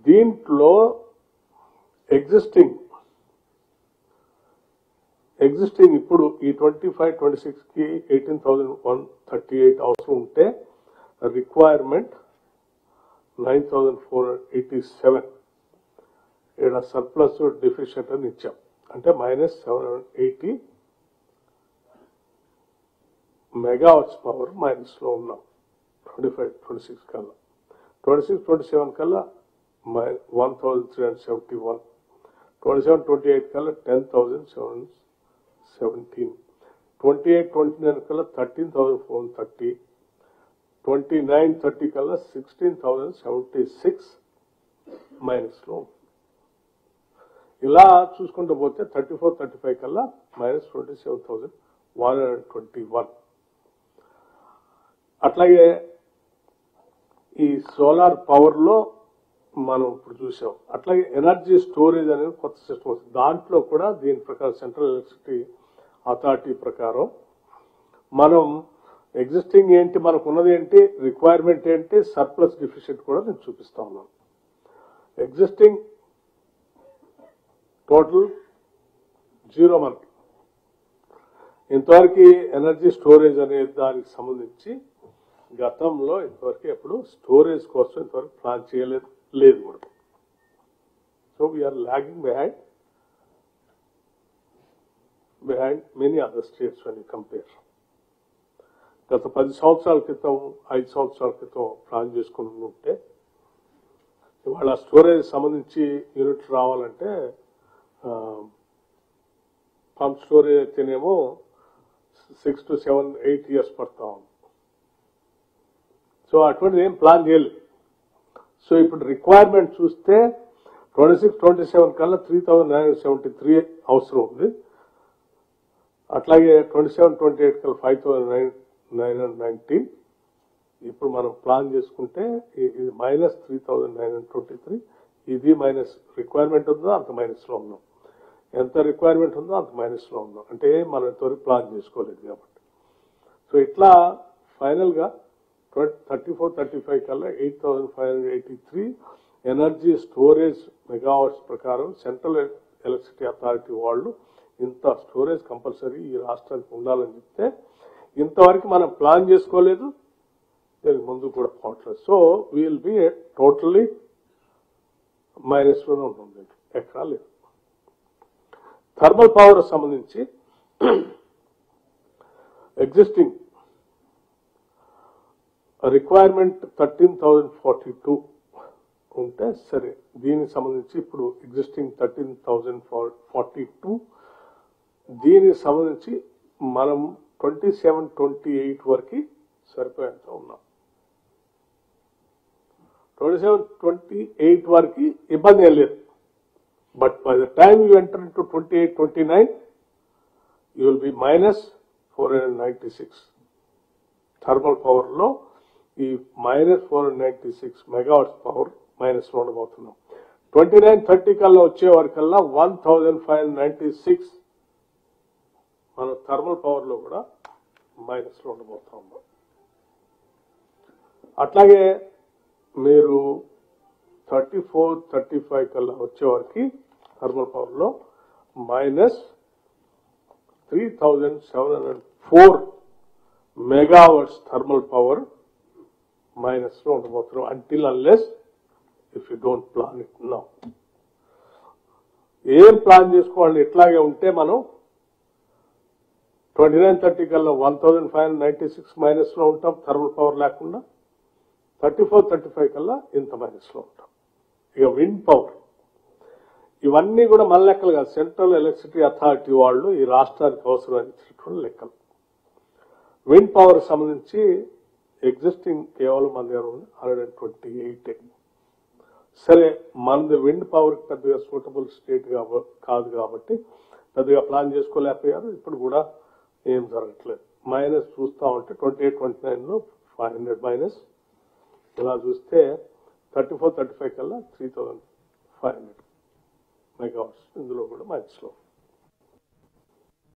దీంట్లో ఎగ్జిస్టింగ్ ఇప్పుడు ఈ 25-26 కి 18,138 అవసరం ఉంటే రిక్వైర్మెంట్ 9,487 ఇక్కడ సర్ప్లస్ డెఫిషియెంట్ అని ఇచ్చాం అంటే -780 మెగావాట్స్ పవర్ మైనస్ లో ఉన్నాం 25-26 కల్లా 26-27 కల్లా 1,371 27-28 కల్లా 10,717 28-29 కల్లా 13,430 29-30 కల్లా 16,076 మైనస్ లో ఇలా చూసుకుంటూ పోతే 34-35 కల్లా -27,121 అట్లాగే ఈ సోలార్ పవర్ లో మనం ఇప్పుడు చూసాం అట్లాగే ఎనర్జీ స్టోరేజ్ అనేది కొత్త సిస్టమ్ వస్తుంది దాంట్లో కూడా దీని ప్రకారం సెంట్రల్ ఎలక్ట్రిసిటీ అథారిటీ ప్రకారం మనం ఎగ్జిస్టింగ్ ఏంటి మనకు ఉన్నది ఏంటి రిక్వైర్మెంట్ ఏంటి సర్ప్లస్ డెఫిషియెంట్ కూడా నేను చూపిస్తా ఉన్నాను ఎగ్జిస్టింగ్ టోటల్ 0 మనకి ఇంతవరకు ఎనర్జీ స్టోరేజ్ అనే దానికి సంబంధించి గతంలో ఇంతవరకు ఎప్పుడు స్టోరేజ్ కోసం ఇంతవరకు ప్లాన్ చేయలేదు కూడా so we're lagging behind many other states when you compare గత 10 సంవత్సరాల క్రితం 5 సంవత్సరాల క్రితం ప్లాన్ చేసుకుని ఉంటే ఇవాళ స్టోరేజ్ సంబంధించి యూనిట్లు రావాలంటే పంప్ స్టోరేజ్ అయితేనేమో 6 to 7-8 years పడతా ఉంది సో అటువంటిది ఏం ప్లాన్ చేయలేదు సో ఇప్పుడు రిక్వైర్మెంట్ చూస్తే 26-27 కల్లా 3,973 అవసరం ఉంది అట్లాగే 27-28 కల్లా 5,919 ఇప్పుడు మనం ప్లాన్ చేసుకుంటే ఇది -3,923 ఇది మైనస్ రిక్వైర్మెంట్ ఉందో అంత మైనస్ లో ఉన్నాం ఎంత రిక్వైర్మెంట్ ఉందో అంత మైనస్ లో ఉన్నాం అంటే మనం ఇంతవరకు ప్లాన్ చేసుకోలేదు కాబట్టి సో ఇట్లా ఫైనల్ గా 34-35 కల్లా 8,583 ఎనర్జీ స్టోరేజ్ మెగావాట్స్ ప్రకారం సెంట్రల్ ఎలక్ట్రిసిటీ అథారిటీ వాళ్ళు ఇంత స్టోరేజ్ కంపల్సరీ ఈ రాష్ట్రానికి ఉండాలని చెప్తే ఇంతవరకు మనం ప్లాన్ చేసుకోలేదు దీనికి ముందు కూడా పోవట్లేదు so will be totally minus లోనే ఉంటుంది ఎక్కడా లేదు థర్మల్ పవర్ సంబంధించి ఎగ్జిస్టింగ్ రిక్వైర్మెంట్ 13,042 ఉంటే సరే దీనికి సంబంధించి ఇప్పుడు ఎగ్జిస్టింగ్ 13,042 దీనికి సంబంధించి మనం 27-28 వరకు సరిపోయేంత ఉన్నాం 27-28 వరకు ఇబ్బంది ఏం లేదు but by the time you enter into 28-29 you will be -496 thermal power లో ఈ -496 మెగావాట్స్ పవర్ మైనస్ లో ఉండబోతున్నాం 29-30 కల్లా వచ్చే వరకల్లా 1,596 మన థర్మల్ పవర్ లో కూడా మైనస్ లో ఉండబోతున్నాం అట్లాగే మీరు 34-35 కల్లా వచ్చే వరకు థర్మల్ పవర్ లో -3,704 మెగావాట్స్ థర్మల్ పవర్ మైనస్ లో ఉండబోతున్నాం until unless if you don't plan it now ఏం ప్లాన్ చేసుకోవాలని ఇట్లాగే ఉంటే మనం 29-30 కల్లా 1,596 మైనస్ లో ఉంటాం థర్మల్ పవర్ లేకుండా 34-35 కల్లా ఇంత మైనస్ లో ఉంటాం ఇక విండ్ పవర్ ఇవన్నీ కూడా మన లెక్కలు కాదు సెంట్రల్ ఎలక్ట్రిసిటీ అథారిటీ వాళ్ళు ఈ రాష్ట్రానికి అవసరమైనటువంటి లెక్కలు విండ్ పవర్ సంబంధించి ఎగ్జిస్టింగ్ కేవలం మన దగ్గర 128 సరే మనది విండ్ పవర్ పెద్దగా సూటబుల్ స్టేట్ కాదు కాబట్టి పెద్దగా ప్లాన్ చేసుకోలేకపోయారు ఇప్పుడు కూడా ఏం జరగట్లేదు మైనస్ చూస్తా ఉంటే 28-29 లో 500 మైనస్ ఇలా చూస్తే 34-35 కల్లా 3,500 మెగావాట్స్ ఇందులో కూడా మైనస్ లో